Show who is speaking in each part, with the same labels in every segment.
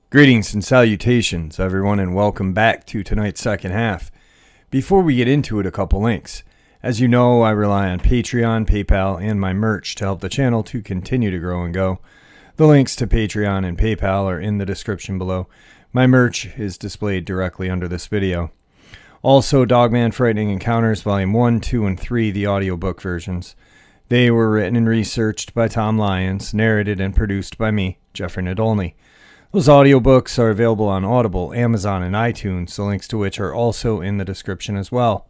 Speaker 1: Greetings and salutations, everyone, and welcome back to tonight's second half. Before we get into it, a couple links. As you know, I rely on Patreon, PayPal, and my merch to help the channel to continue to grow and go. The links to Patreon and PayPal are in the description below. My merch is displayed directly under this video. Also, Dogman Frightening Encounters Volume 1, 2, and 3, the audiobook versions. They were written and researched by Tom Lyons, narrated and produced by me, Jeffrey Nadolny. Those audiobooks are available on Audible, Amazon, and iTunes, the links to which are also in the description as well.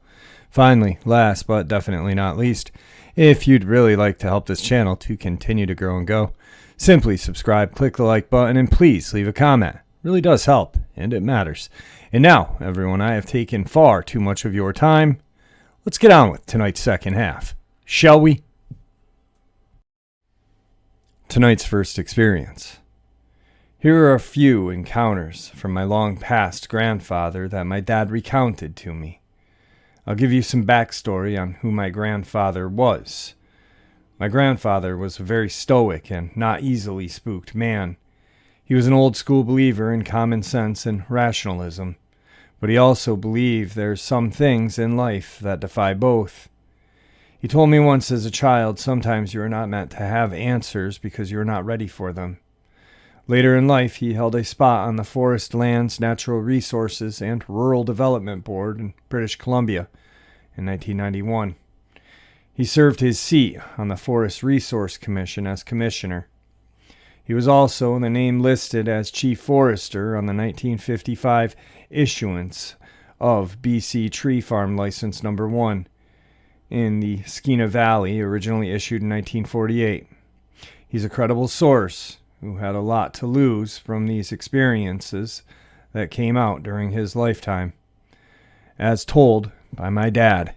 Speaker 1: Finally, last but definitely not least, if you'd really like to help this channel to continue to grow and go, simply subscribe, click the like button, and please leave a comment. It really does help, and it matters. And now, everyone, I have taken far too much of your time. Let's get on with tonight's second half, shall we? Tonight's first experience. Here are a few encounters from my long-past grandfather that my dad recounted to me. I'll give you some backstory on who my grandfather was. My grandfather was a very stoic and not easily spooked man. He was an old-school believer in common sense and rationalism, but he also believed there's some things in life that defy both. He told me once as a child, sometimes you are not meant to have answers because you are not ready for them. Later in life, he held a spot on the Forest Lands, Natural Resources, and Rural Development Board in British Columbia in 1991. He served his seat on the Forest Resource Commission as commissioner. He was also the name listed as chief forester on the 1955 issuance of BC Tree Farm License Number 1 in the Skeena Valley, originally issued in 1948. He's a credible source who had a lot to lose from these experiences that came out during his lifetime, as told by my dad.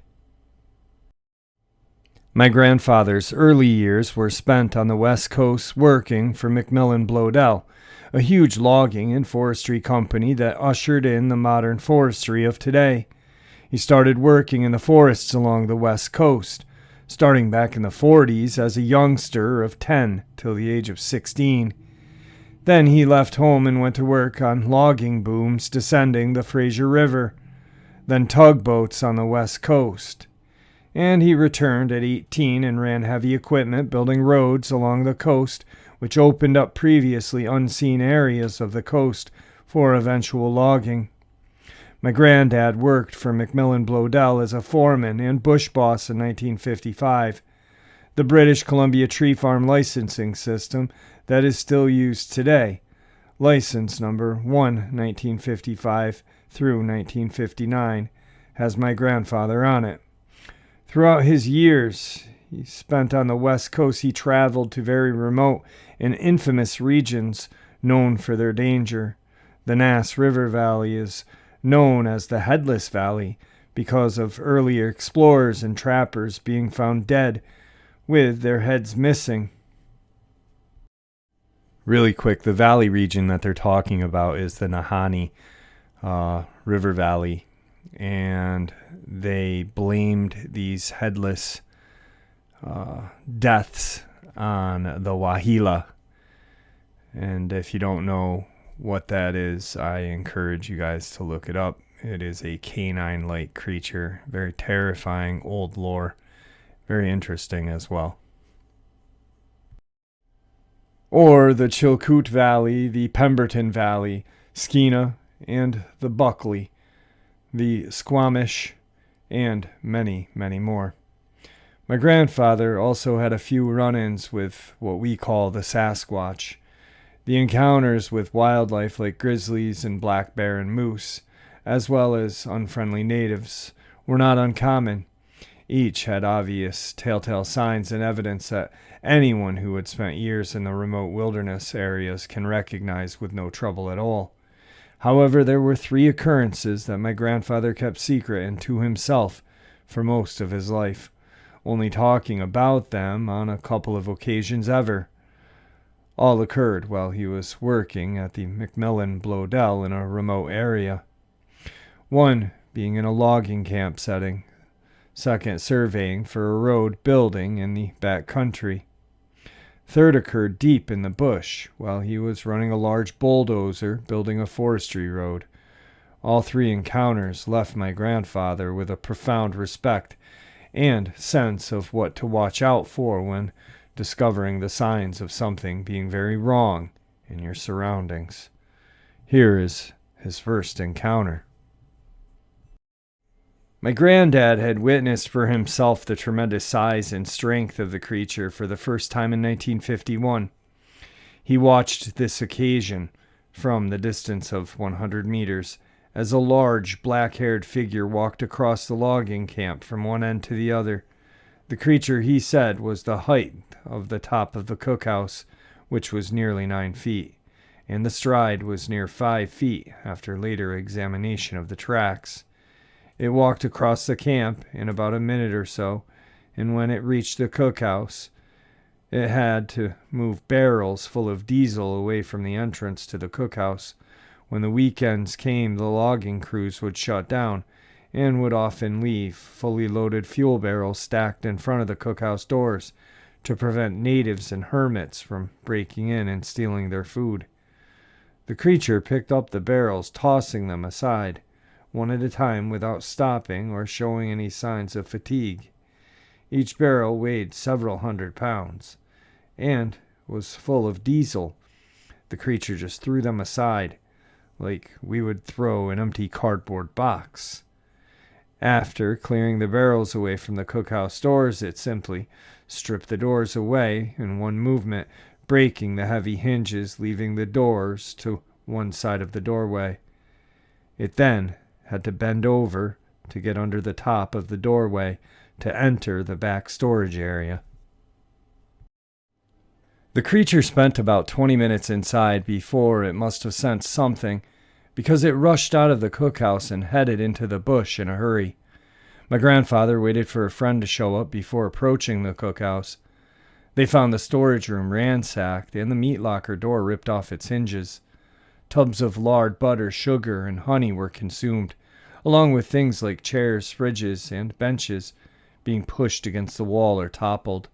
Speaker 1: My grandfather's early years were spent on the West Coast working for McMillan Blodell, a huge logging and forestry company that ushered in the modern forestry of today. He started working in the forests along the West Coast, starting back in the 40s as a youngster of 10 till the age of 16. Then he left home and went to work on logging booms descending the Fraser River, then tugboats on the West Coast. And he returned at 18 and ran heavy equipment building roads along the coast, which opened up previously unseen areas of the coast for eventual logging. My granddad worked for McMillan Blodell as a foreman and bush boss in 1955. The British Columbia Tree Farm licensing system that is still used today, license number 1, 1955 through 1959, has my grandfather on it. Throughout his years he spent on the West Coast, he traveled to very remote and infamous regions known for their danger. The Nass River Valley is known as the Headless Valley because of earlier explorers and trappers being found dead with their heads missing. Really quick, the valley region that they're talking about is the Nahanni River Valley, and they blamed these headless deaths on the Wahila. And if you don't know what that is, I encourage you guys to look it up. It is a canine-like creature, very terrifying, old lore, very interesting as well. Or the Chilkoot Valley, the Pemberton Valley, Skeena, and the Buckley, the Squamish, and many, many more. My grandfather also had a few run-ins with what we call the Sasquatch. The encounters with wildlife like grizzlies and black bear and moose, as well as unfriendly natives, were not uncommon. Each had obvious telltale signs and evidence that anyone who had spent years in the remote wilderness areas can recognize with no trouble at all. However, there were 3 occurrences that my grandfather kept secret and to himself for most of his life, only talking about them on a couple of occasions ever. All occurred while he was working at the McMillan Blodell in a remote area. One being in a logging camp setting. Second, surveying for a road building in the back country. Third occurred deep in the bush while he was running a large bulldozer building a forestry road. All three encounters left my grandfather with a profound respect and sense of what to watch out for when discovering the signs of something being very wrong in your surroundings. Here is his first encounter. My granddad had witnessed for himself the tremendous size and strength of the creature for the first time in 1951. He watched this occasion from the distance of 100 meters as a large black-haired figure walked across the logging camp from one end to the other. The creature, he said, was the height of the top of the cookhouse, which was nearly 9 feet, and the stride was near 5 feet after later examination of the tracks. It walked across the camp in about a minute or so, and when it reached the cookhouse, it had to move barrels full of diesel away from the entrance to the cookhouse. When the weekends came, the logging crews would shut down and would often leave fully loaded fuel barrels stacked in front of the cookhouse doors to prevent natives and hermits from breaking in and stealing their food. The creature picked up the barrels, tossing them aside, one at a time without stopping or showing any signs of fatigue. Each barrel weighed several hundred pounds and was full of diesel. The creature just threw them aside like we would throw an empty cardboard box. After clearing the barrels away from the cookhouse doors, it simply stripped the doors away in one movement, breaking the heavy hinges, leaving the doors to one side of the doorway. It then had to bend over to get under the top of the doorway to enter the back storage area. The creature spent about 20 minutes inside before it must have sensed something, because it rushed out of the cookhouse and headed into the bush in a hurry. My grandfather waited for a friend to show up before approaching the cookhouse. They found the storage room ransacked and the meat locker door ripped off its hinges. Tubs of lard, butter, sugar, and honey were consumed, along with things like chairs, fridges, and benches being pushed against the wall or toppled.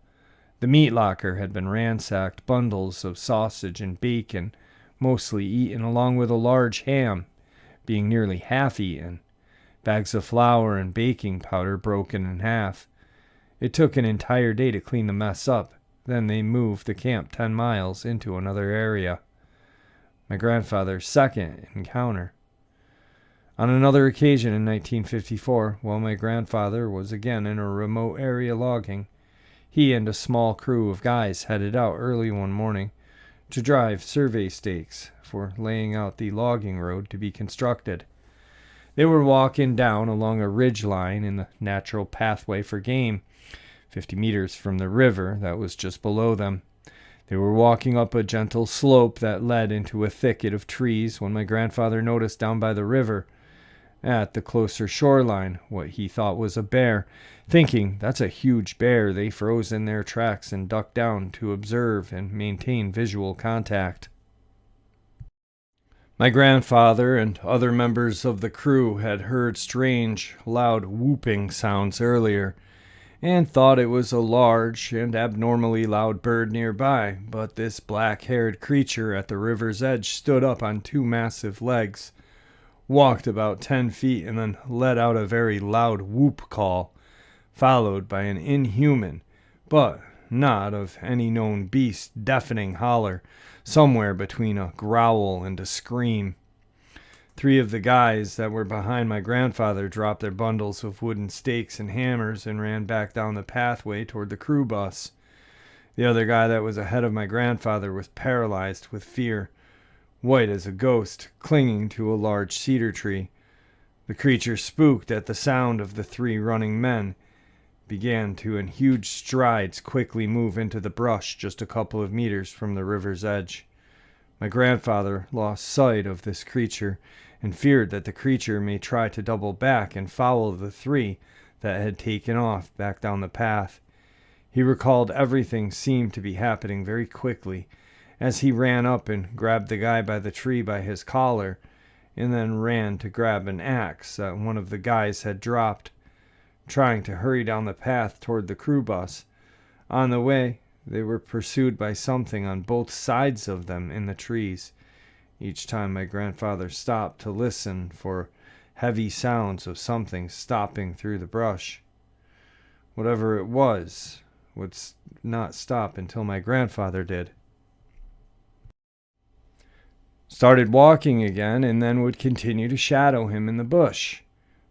Speaker 1: The meat locker had been ransacked, bundles of sausage and bacon mostly eaten, along with a large ham being nearly half eaten, bags of flour and baking powder broken in half. It took an entire day to clean the mess up. Then they moved the camp 10 miles into another area. My grandfather's second encounter. On another occasion in 1954, while my grandfather was again in a remote area logging, he and a small crew of guys headed out early one morning to drive survey stakes for laying out the logging road to be constructed. They were walking down along a ridge line in the natural pathway for game, 50 meters from the river that was just below them. They were walking up a gentle slope that led into a thicket of trees when my grandfather noticed down by the river, at the closer shoreline, what he thought was a bear. Thinking, that's a huge bear, they froze in their tracks and ducked down to observe and maintain visual contact. My grandfather and other members of the crew had heard strange, loud whooping sounds earlier, and thought it was a large and abnormally loud bird nearby, but this black-haired creature at the river's edge stood up on 2 massive legs, walked about 10 feet, and then let out a very loud whoop call, followed by an inhuman, but not of any known beast, deafening holler, somewhere between a growl and a scream. 3 of the guys that were behind my grandfather dropped their bundles of wooden stakes and hammers and ran back down the pathway toward the crew bus. The other guy that was ahead of my grandfather was paralyzed with fear, white as a ghost, clinging to a large cedar tree. The creature, spooked at the sound of the 3 running men, began to in huge strides quickly move into the brush just a couple of meters from the river's edge. My grandfather lost sight of this creature and feared that the creature may try to double back and follow the 3 that had taken off back down the path. He recalled everything seemed to be happening very quickly as he ran up and grabbed the guy by the tree by his collar and then ran to grab an axe that one of the guys had dropped. trying to hurry down the path toward the crew bus. On the way, they were pursued by something on both sides of them in the trees. Each time my grandfather stopped to listen for heavy sounds of something stopping through the brush. Whatever it was would not stop until my grandfather did. Started walking again and then would continue to shadow him in the bush.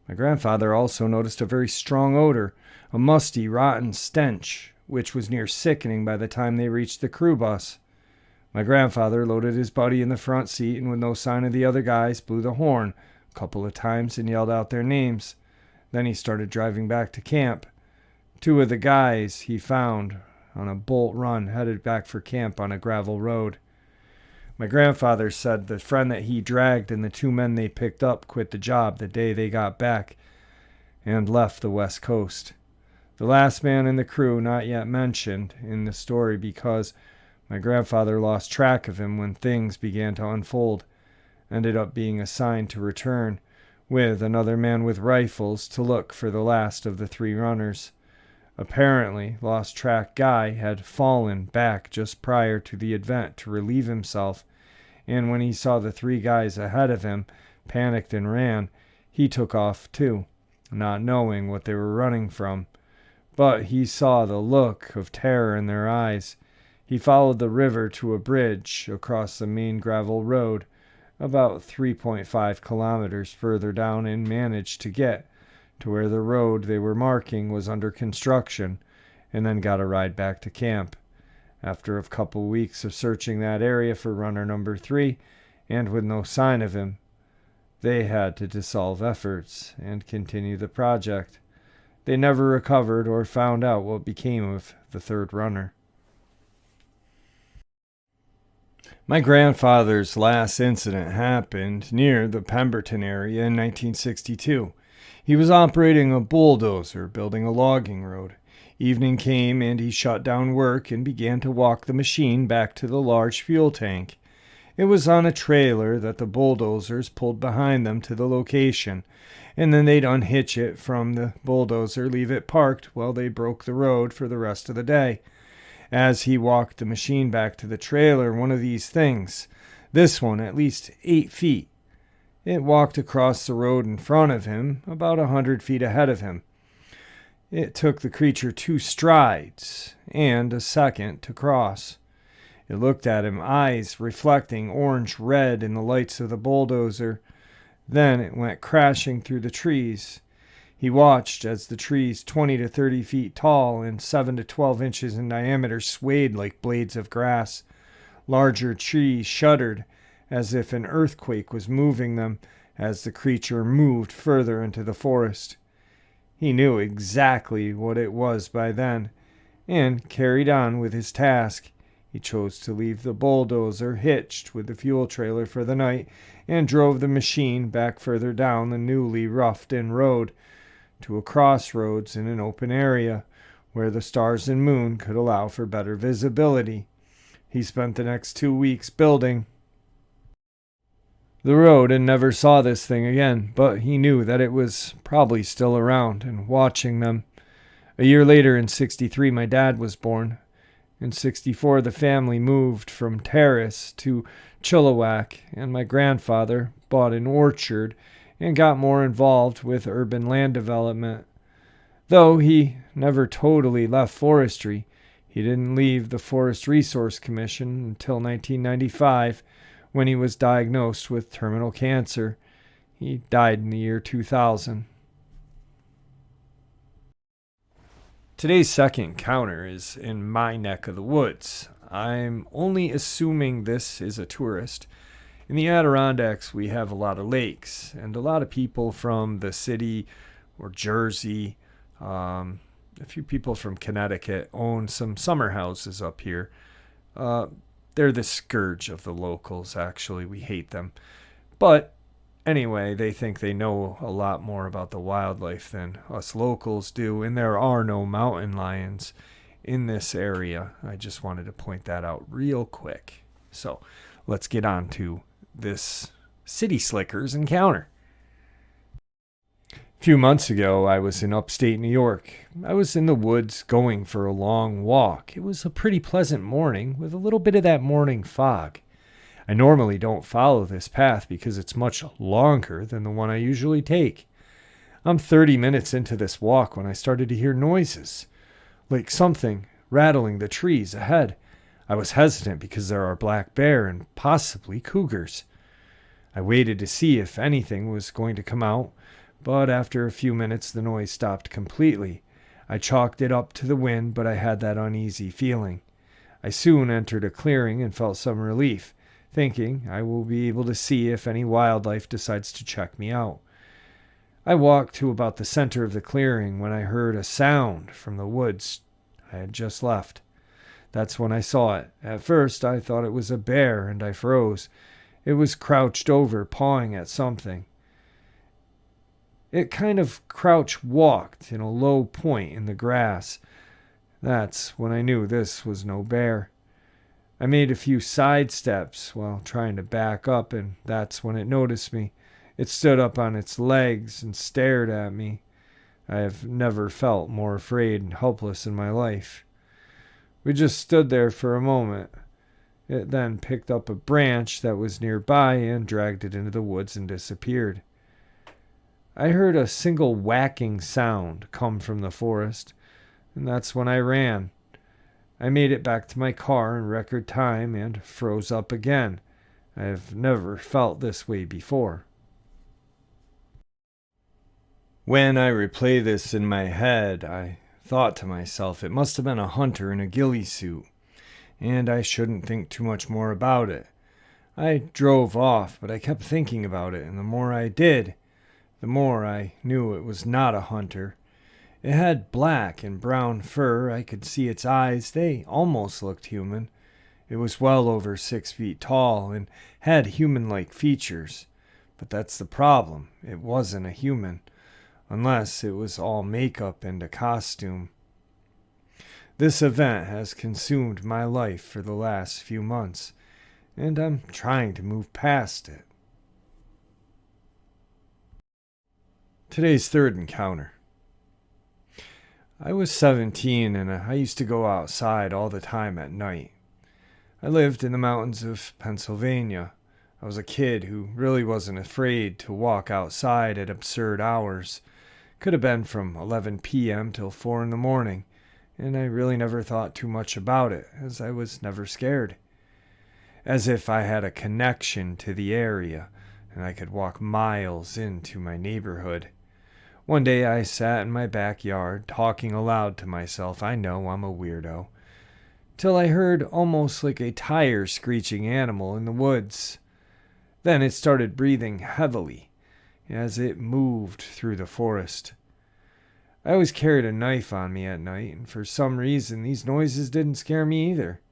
Speaker 1: My grandfather also noticed a very strong odor, a musty, rotten stench, which was near sickening by the time they reached the crew bus. My grandfather loaded his buddy in the front seat and with no sign of the other guys blew the horn a couple of times and yelled out their names. Then he started driving back to camp. 2 of the guys he found on a bolt run headed back for camp on a gravel road. My grandfather said the friend that he dragged and the 2 men they picked up quit the job the day they got back and left the West Coast. The last man in the crew not yet mentioned in the story because my grandfather lost track of him when things began to unfold, ended up being assigned to return with another man with rifles to look for the last of the 3 runners. Apparently, Lost Track Guy had fallen back just prior to the event to relieve himself, and when he saw the 3 guys ahead of him, panicked and ran, he took off too, not knowing what they were running from. But he saw the look of terror in their eyes. He followed the river to a bridge across the main gravel road, about 3.5 kilometers further down, and managed to get to where the road they were marking was under construction, and then got a ride back to camp. After a couple weeks of searching that area for runner number 3, and with no sign of him, they had to dissolve efforts and continue the project. They never recovered or found out what became of the 3rd runner. My grandfather's last incident happened near the Pemberton area in 1962. He was operating a bulldozer, building a logging road. Evening came and he shut down work and began to walk the machine back to the large fuel tank. It was on a trailer that the bulldozers pulled behind them to the location, and then they'd unhitch it from the bulldozer, leave it parked while they broke the road for the rest of the day. As he walked the machine back to the trailer, one of these things, this one at least 8 feet, it walked across the road in front of him, about 100 feet ahead of him. It took the creature 2 strides and a second to cross. It looked at him, eyes reflecting orange-red in the lights of the bulldozer. Then it went crashing through the trees. He watched as the trees 20 to 30 feet tall and 7 to 12 inches in diameter swayed like blades of grass. Larger trees shuddered as if an earthquake was moving them as the creature moved further into the forest. He knew exactly what it was by then and carried on with his task. He chose to leave the bulldozer hitched with the fuel trailer for the night and drove the machine back further down the newly roughed-in road to a crossroads in an open area where the stars and moon could allow for better visibility. He spent the next 2 weeks building the road and never saw this thing again, but he knew that it was probably still around and watching them. A year later, in '63, my dad was born. In '64, the family moved from Terrace to Chilliwack, and my grandfather bought an orchard and got more involved with urban land development. Though he never totally left forestry, he didn't leave the Forest Resource Commission until 1995, when he was diagnosed with terminal cancer. He died in the year 2000. Today's second encounter is in my neck of the woods. I'm only assuming this is a tourist. In the Adirondacks, we have a lot of lakes, and a lot of people from the city or Jersey, a few people from Connecticut own some summer houses up here. They're the scourge of the locals, actually. We hate them. But anyway, they think they know a lot more about the wildlife than us locals do, and there are no mountain lions in this area. I just wanted to point that out real quick. So let's get on to this City Slickers encounter. few months ago, I was in upstate New York. I was in the woods going for a long walk. It was a pretty pleasant morning with a little bit of that morning fog. I normally don't follow this path because it's much longer than the one I usually take. I'm 30 minutes into this walk when I started to hear noises, like something rattling the trees ahead. I was hesitant because there are black bear and possibly cougars. I waited to see if anything was going to come out, but after a few minutes the noise stopped completely. I chalked it up to the wind, but I had that uneasy feeling. I soon entered a clearing and felt some relief, thinking I will be able to see if any wildlife decides to check me out. I walked to about the center of the clearing when I heard a sound from the woods I had just left. That's when I saw it. At first I thought it was a bear and I froze. It was crouched over, pawing at something. It kind of crouch walked in a low point in the grass. That's when I knew this was no bear. I made a few side steps while trying to back up, and that's when it noticed me. It stood up on its legs and stared at me. I have never felt more afraid and helpless in my life. We just stood there for a moment. It then picked up a branch that was nearby and dragged it into the woods and disappeared. I heard a single whacking sound come from the forest, and that's when I ran. I made it back to my car in record time and froze up again. I have never felt this way before. When I replay this in my head, I thought to myself it must have been a hunter in a ghillie suit, and I shouldn't think too much more about it. I drove off, but I kept thinking about it, and the more I did, the more I knew it was not a hunter. It had black and brown fur. I could see its eyes. They almost looked human. It was well over 6 feet tall and had human-like features. But that's the problem. It wasn't a human, unless it was all makeup and a costume. This event has consumed my life for the last few months, and I'm trying to move past it. Today's third encounter. I was 17 and I used to go outside all the time at night. I lived in the mountains of Pennsylvania. I was a kid who really wasn't afraid to walk outside at absurd hours. Could have been from 11 p.m. till 4 in the morning, and I really never thought too much about it, as I was never scared. As if I had a connection to the area, and I could walk miles into my neighborhood. One day I sat in my backyard, talking aloud to myself. I know I'm a weirdo. Till I heard almost like a tire screeching animal in the woods. Then it started breathing heavily as it moved through the forest. I always carried a knife on me at night, and for some reason these noises didn't scare me either.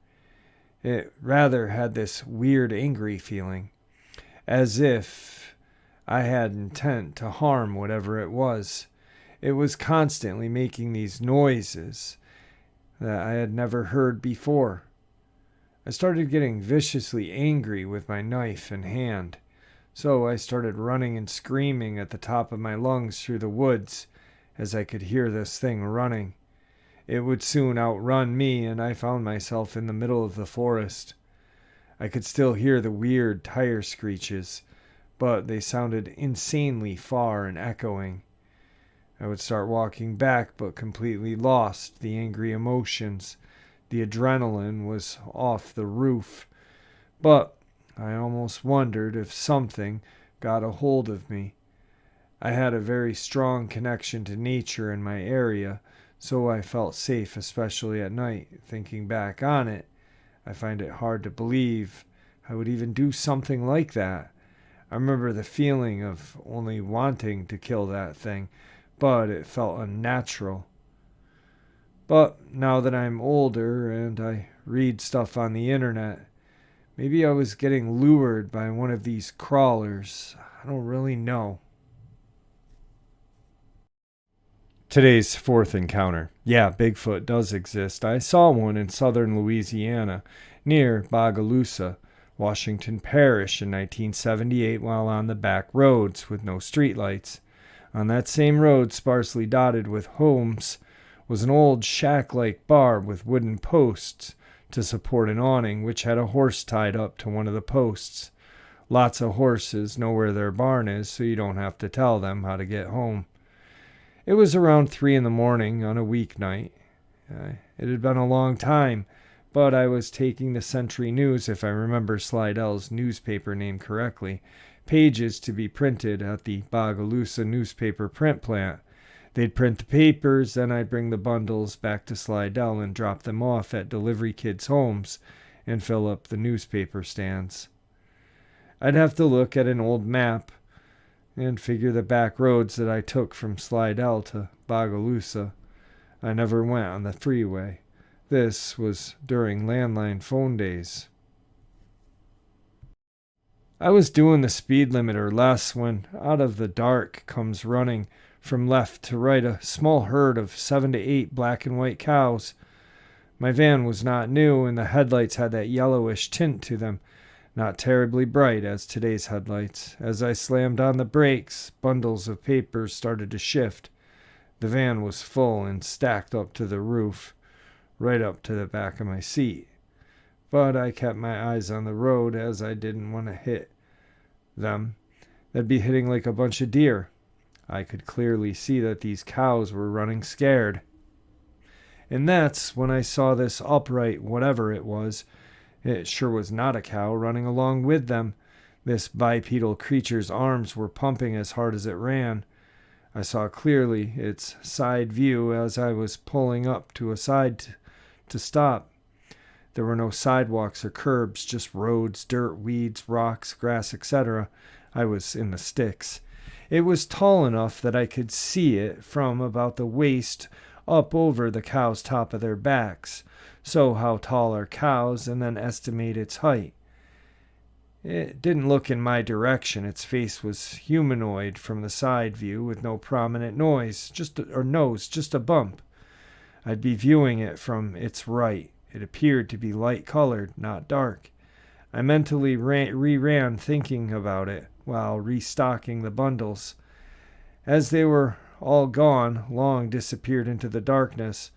Speaker 1: It rather had this weird angry feeling, as if I had intent to harm whatever it was. It was constantly making these noises that I had never heard before. I started getting viciously angry with my knife in hand, so I started running and screaming at the top of my lungs through the woods as I could hear this thing running. It would soon outrun me, and I found myself in the middle of the forest. I could still hear the weird tire screeches, but they sounded insanely far and echoing. I would start walking back, but completely lost the angry emotions. The adrenaline was off the roof, but I almost wondered if something got a hold of me. I had a very strong connection to nature in my area, so I felt safe, especially at night. Thinking back on it, I find it hard to believe I would even do something like that. I remember the feeling of only wanting to kill that thing, but it felt unnatural. But now that I'm older and I read stuff on the internet, maybe I was getting lured by one of these crawlers. I don't really know. Today's fourth encounter. Yeah, Bigfoot does exist. I saw one in southern Louisiana, near Bogalusa, Washington Parish in 1978 while on the back roads with no streetlights. On that same road, sparsely dotted with homes, was an old shack-like bar with wooden posts to support an awning, which had a horse tied up to one of the posts. Lots of horses know where their barn is, so you don't have to tell them how to get home. It was around 3 in the morning on a weeknight. It had been a long time, but I was taking the Century News, if I remember Slidell's newspaper name correctly, pages to be printed at the Bogalusa newspaper print plant. They'd print the papers, then I'd bring the bundles back to Slidell and drop them off at delivery kids' homes and fill up the newspaper stands. I'd have to look at an old map and figure the back roads that I took from Slidell to Bogalusa. I never went on the freeway. This was during landline phone days. I was doing the speed limit or less when out of the dark comes running from left to right a small herd of 7 to 8 black and white cows. My van was not new, and the headlights had that yellowish tint to them, not terribly bright as today's headlights. As I slammed on the brakes, bundles of papers started to shift. The van was full and stacked up to the roof, right up to the back of my seat. But I kept my eyes on the road as I didn't want to hit them. They'd be hitting like a bunch of deer. I could clearly see that these cows were running scared. And that's when I saw this upright whatever it was. It sure was not a cow running along with them. This bipedal creature's arms were pumping as hard as it ran. I saw clearly its side view as I was pulling up to a side to stop. There were no sidewalks or curbs, just roads, dirt, weeds, rocks, grass, etc. I was in the sticks. It was tall enough that I could see it from about the waist up over the cows' top of their backs. So how tall are cows, and then estimate its height. It didn't look in my direction. Its face was humanoid from the side view with no prominent nose, just a bump. I'd be viewing it from its right. It appeared to be light-colored, not dark. I mentally reran thinking about it while restocking the bundles. As they were all gone, long disappeared into the darkness.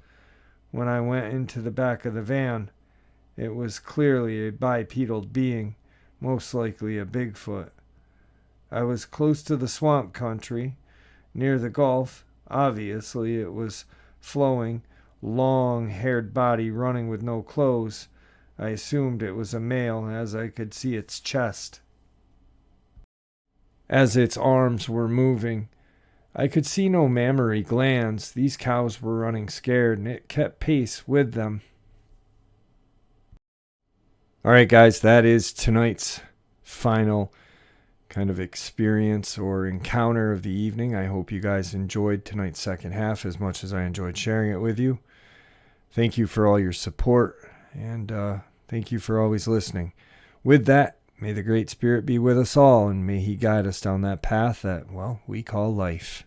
Speaker 1: When I went into the back of the van, it was clearly a bipedal being, most likely a Bigfoot. I was close to the swamp country, near the Gulf. Obviously, it was flowing, long-haired body running with no clothes. I assumed it was a male, as I could see its chest. As its arms were moving, I could see no mammary glands. These cows were running scared, and it kept pace with them. All right, guys, that is tonight's final kind of experience or encounter of the evening. I hope you guys enjoyed tonight's second half as much as I enjoyed sharing it with you. Thank you for all your support, and thank you for always listening. With that, may the Great Spirit be with us all, and may He guide us down that path that, well, we call life.